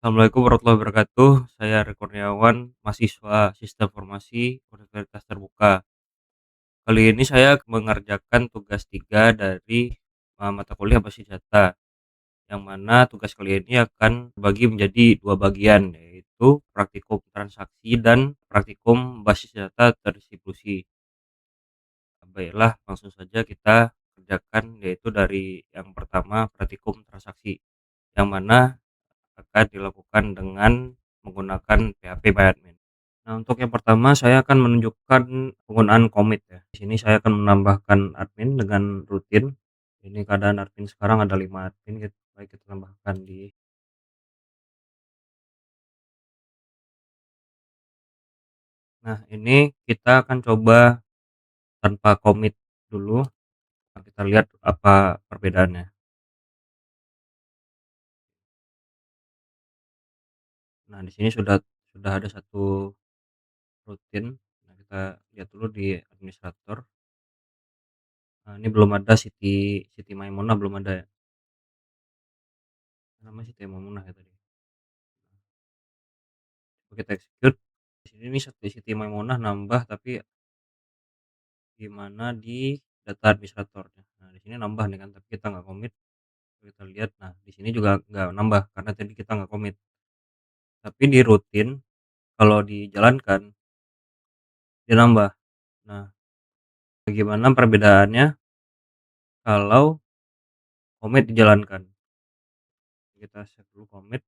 Assalamualaikum warahmatullahi wabarakatuh. Saya Ari Kurniawan, mahasiswa Sistem Informasi Universitas Terbuka. Kali ini saya mengerjakan tugas 3 dari mata kuliah Basis Data, yang mana tugas kali ini akan terbagi menjadi dua bagian, yaitu praktikum transaksi dan praktikum basis data terdistribusi. Baiklah, langsung saja kita kerjakan, yaitu dari yang pertama praktikum transaksi, yang mana akan dilakukan dengan menggunakan PHP MyAdmin. Nah, untuk yang pertama saya akan menunjukkan penggunaan commit ya. Di sini saya akan menambahkan admin dengan rutin. Ini keadaan admin sekarang ada 5 admin, baik kita tambahkan di. Nah, ini kita akan coba tanpa commit dulu. Nah, kita lihat apa perbedaannya. Nah, di sini sudah ada satu rutin. Nah, kita lihat dulu di administrator. Nah, ini belum ada Siti Siti Maimunah, belum ada ya. Namanya Siti Maimunah ya tadi. Coba kita execute. Di sini nih Siti Maimunah nambah, tapi gimana di data administratornya. Nah, di sini nambah nih kan, tapi kita nggak komit. Kita lihat, nah di sini juga nggak nambah karena tadi kita nggak komit. Tapi di rutin kalau dijalankan dia nambah. Nah, bagaimana perbedaannya kalau komit dijalankan? Kita set dulu komit.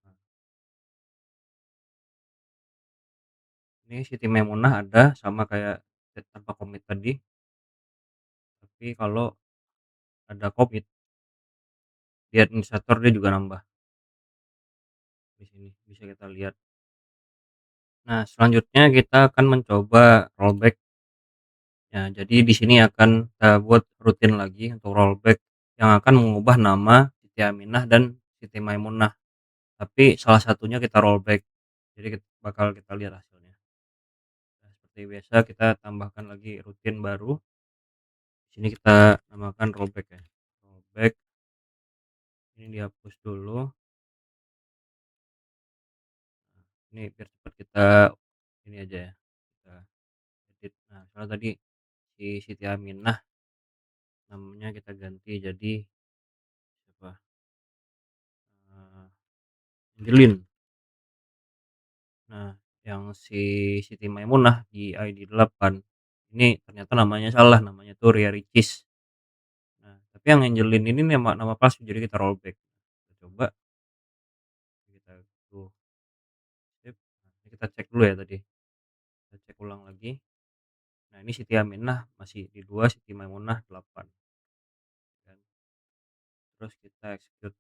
Nah, ini Siti Maimunah ada sama kayak set tanpa komit tadi, tapi kalau ada komit di administrator dia juga nambah. Di sini bisa kita lihat. Nah, selanjutnya kita akan mencoba rollback. Ya, jadi di sini akan kita buat rutin lagi untuk rollback yang akan mengubah nama Siti Aminah dan Siti Maimunah. Tapi salah satunya kita rollback. Jadi bakal kita lihat hasilnya. Nah, seperti biasa kita tambahkan lagi rutin baru. Di sini kita namakan rollback ya. Rollback ini dihapus dulu. Ini biar cepat kita ini aja ya. Kita edit. Nah, soalnya tadi si Siti Aminah namanya kita ganti jadi apa? Eh, Angelin. Nah, yang si Siti Maimunah di ID 8 ini ternyata namanya salah, namanya tuh Ria Ricis. Nah, tapi yang Angelin ini nama nama palsu, jadi kita rollback. Kita coba, kita tuh sip. Nah, ini kita cek dulu ya tadi. Kita cek ulang lagi. Nah, ini Siti Aminah masih di 2, Siti Maimunah 8 kan. Terus kita execute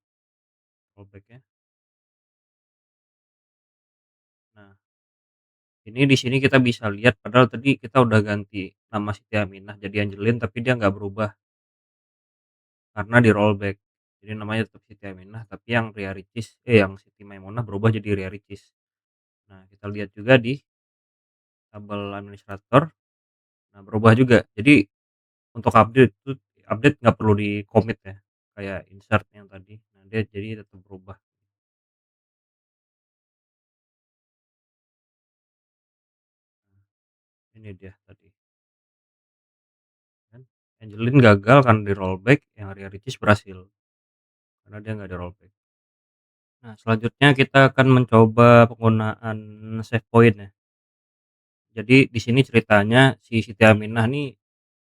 rollback-nya. Nah, ini di sini kita bisa lihat padahal tadi kita udah ganti nama Siti Aminah jadi Angelin, tapi dia nggak berubah karena di rollback. Jadi namanya tetap Siti Aminah, tapi yang Ria Ricis yang Siti Maimunah berubah jadi Ria Ricis. Nah, kita lihat juga di tabel administrator, nah berubah juga. Jadi untuk update nggak perlu di-commit ya, kayak insert yang tadi. Nah, dia jadi tetap berubah. Ini dia tadi kan, Angelin gagal kan di rollback, yang Ria Ricis berhasil karena dia nggak di rollback. Nah, selanjutnya kita akan mencoba penggunaan save point ya. Jadi di sini ceritanya si Siti Aminah nih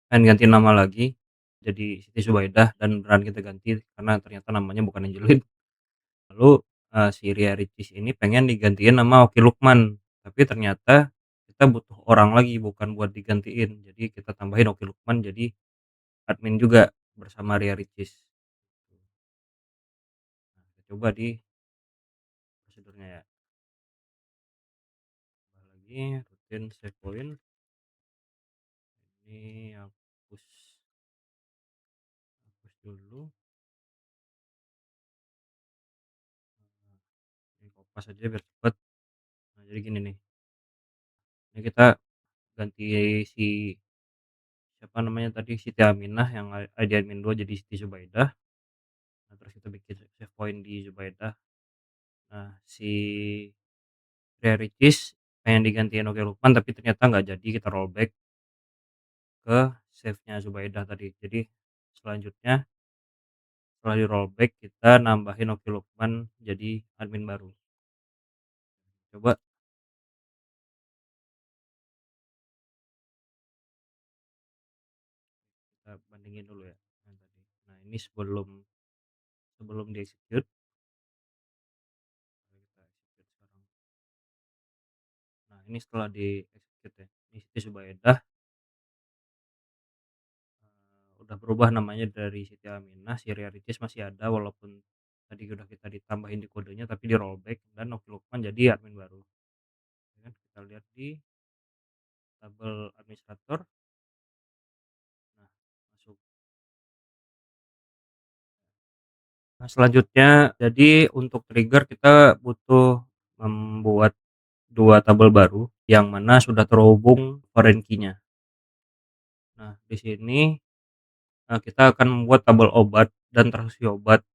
pengen ganti nama lagi jadi Siti Zubaidah dan beneran kita ganti karena ternyata namanya bukan Angelin. Lalu, si Ria Ricis ini pengen digantiin nama Oki Lukman, tapi ternyata kita butuh orang lagi bukan buat digantiin. Jadi kita tambahin Oki Lukman jadi admin juga bersama Ria Ricis. Nah, kita coba di prosedurnya ya. Tambah lagi rutin save point. Ini hapus dulu. Ini kopas aja biar cepet. Nah, jadi gini nih. Ini kita ganti si siapa namanya tadi, Siti Aminah yang ID admin 2 jadi Siti Zubaidah. Nah, terus kita bikin save point di Zubaida. Nah, si Ria Ricis pengen digantiin Oke Lukman tapi ternyata nggak jadi, kita rollback ke save-nya Zubaida tadi. Jadi selanjutnya setelah di rollback kita nambahin Oke Lukman jadi admin baru. Coba kita bandingin dulu ya yang tadi. Nah, ini sebelum sebelum di execute, kita execute sekarang. Nah, ini setelah di execute ya. Ini Siti Zubaidah udah berubah namanya dari Siti Aminah, si Ria Ricis masih ada walaupun tadi udah kita ditambahin di kodenya tapi di rollback dan Oki Lukman jadi admin baru. Ya kan? Kita lihat di tabel administrator. Nah, masuk. Nah, selanjutnya jadi untuk trigger kita butuh membuat dua tabel baru yang mana sudah terhubung foreign key-nya. Nah, di sini kita akan membuat tabel obat dan transaksi obat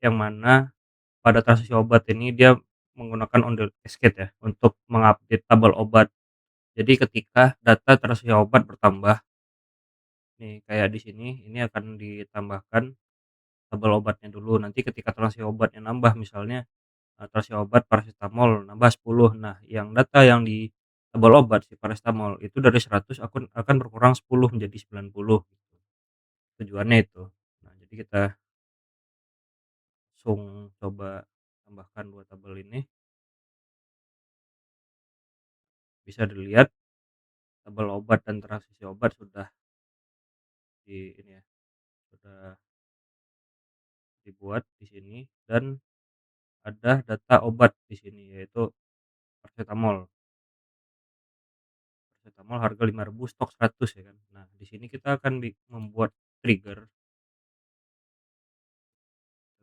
yang mana pada transaksi obat ini dia menggunakan on the cascade ya untuk mengupdate tabel obat. Jadi ketika data transaksi obat bertambah nih kayak di sini ini akan ditambahkan tabel obatnya dulu. Nanti ketika transaksi obatnya nambah misalnya transaksi obat paracetamol nambah 10. Nah, yang data yang di tabel obat si paracetamol itu dari 100 akan berkurang 10 menjadi 90 gitu. Tujuannya itu. Nah, jadi kita langsung coba tambahkan dua tabel ini. Bisa dilihat tabel obat dan transaksi obat sudah di ini ya, sudah dibuat di sini dan ada data obat di sini yaitu paracetamol. Paracetamol harga 5.000 stok 100 ya kan. Nah, di sini kita akan membuat trigger,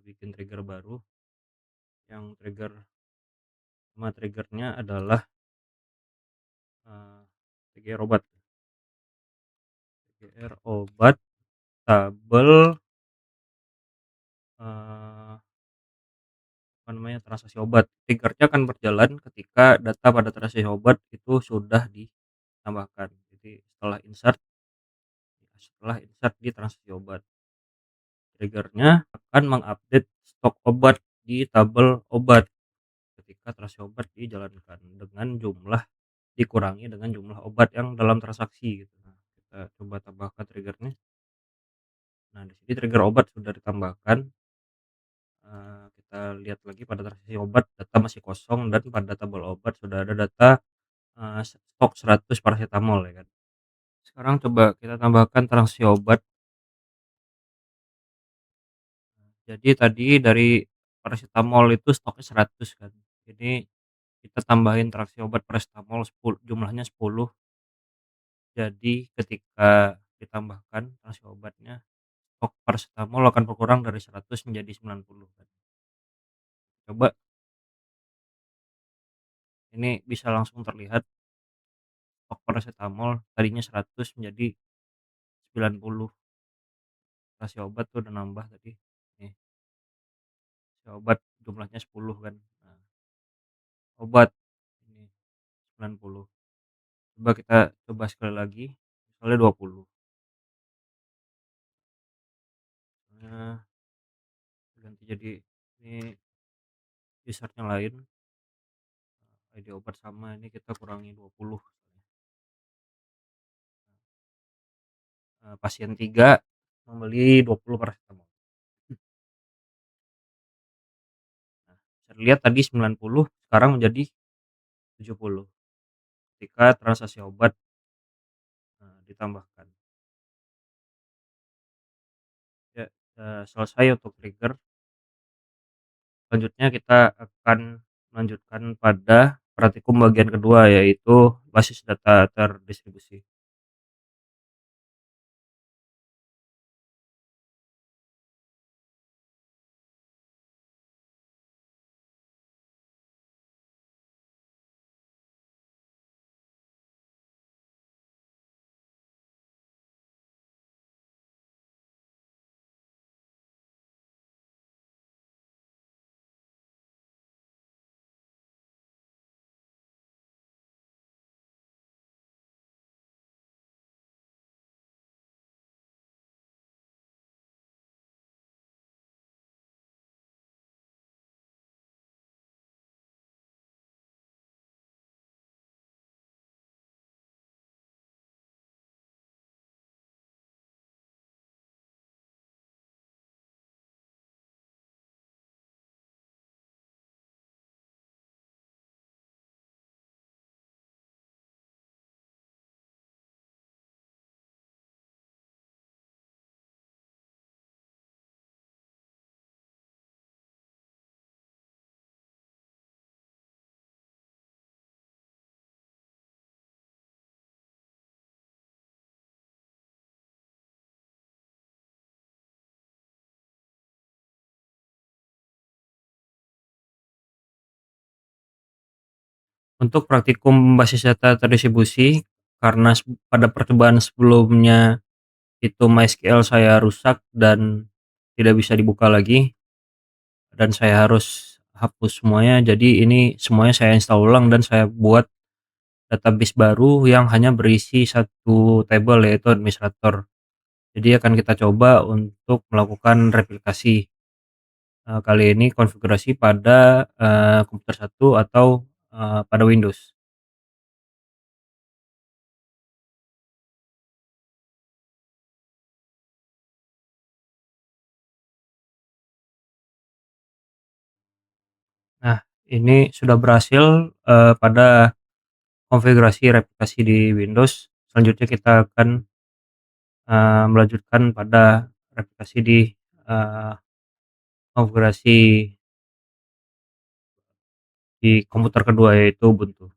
bikin trigger baru yang triggernya adalah TGR obat. TGR obat tabel eh, apa namanya transaksi obat. Triggernya akan berjalan ketika data pada transaksi obat itu sudah ditambahkan. Jadi setelah insert di transaksi obat, triggernya akan mengupdate stok obat di tabel obat ketika transaksi obat dijalankan dengan jumlah dikurangi dengan jumlah obat yang dalam transaksi gitu. Nah, kita coba tambahkan triggernya. Nah, di sini trigger obat sudah ditambahkan. Kita lihat lagi pada transaksi obat data masih kosong dan pada tabel obat sudah ada data stok 100 paracetamol ya kan. Sekarang coba kita tambahkan transaksi obat. Jadi tadi dari paracetamol itu stoknya 100 kan. Jadi kita tambahin transaksi obat paracetamol 10, jumlahnya 10. Jadi ketika ditambahkan transaksi obatnya, stok paracetamol akan berkurang dari 100 menjadi 90 kan. Coba ini bisa langsung terlihat stok paracetamol tadinya 100 menjadi 90. Transaksi obat tuh udah nambah tadi. Nih, si obat jumlahnya 10 kan. Nah, obat ini 90. Coba kita coba sekali lagi, misalnya 20. Nah, ganti jadi ini usernya lain, ID obat sama ini kita kurangi 20. Pasien 3 membeli 20 paracetamol. Nah, bisa dilihat tadi 90 sekarang menjadi 70 ketika transaksi obat ditambahkan. Ya, selesai untuk trigger. Selanjutnya kita akan melanjutkan pada praktikum bagian kedua yaitu basis data terdistribusi. Untuk praktikum basis data terdistribusi, karena pada percobaan sebelumnya itu MySQL saya rusak dan tidak bisa dibuka lagi, dan saya harus hapus semuanya. Jadi ini semuanya saya install ulang dan saya buat database baru yang hanya berisi satu tabel, yaitu administrator. Jadi akan kita coba untuk melakukan replikasi, kali ini konfigurasi pada, komputer satu atau, pada Windows. Nah, ini sudah berhasil, pada konfigurasi replikasi di Windows. Selanjutnya kita akan, melanjutkan pada replikasi di, eee, konfigurasi di komputer kedua, yaitu Ubuntu.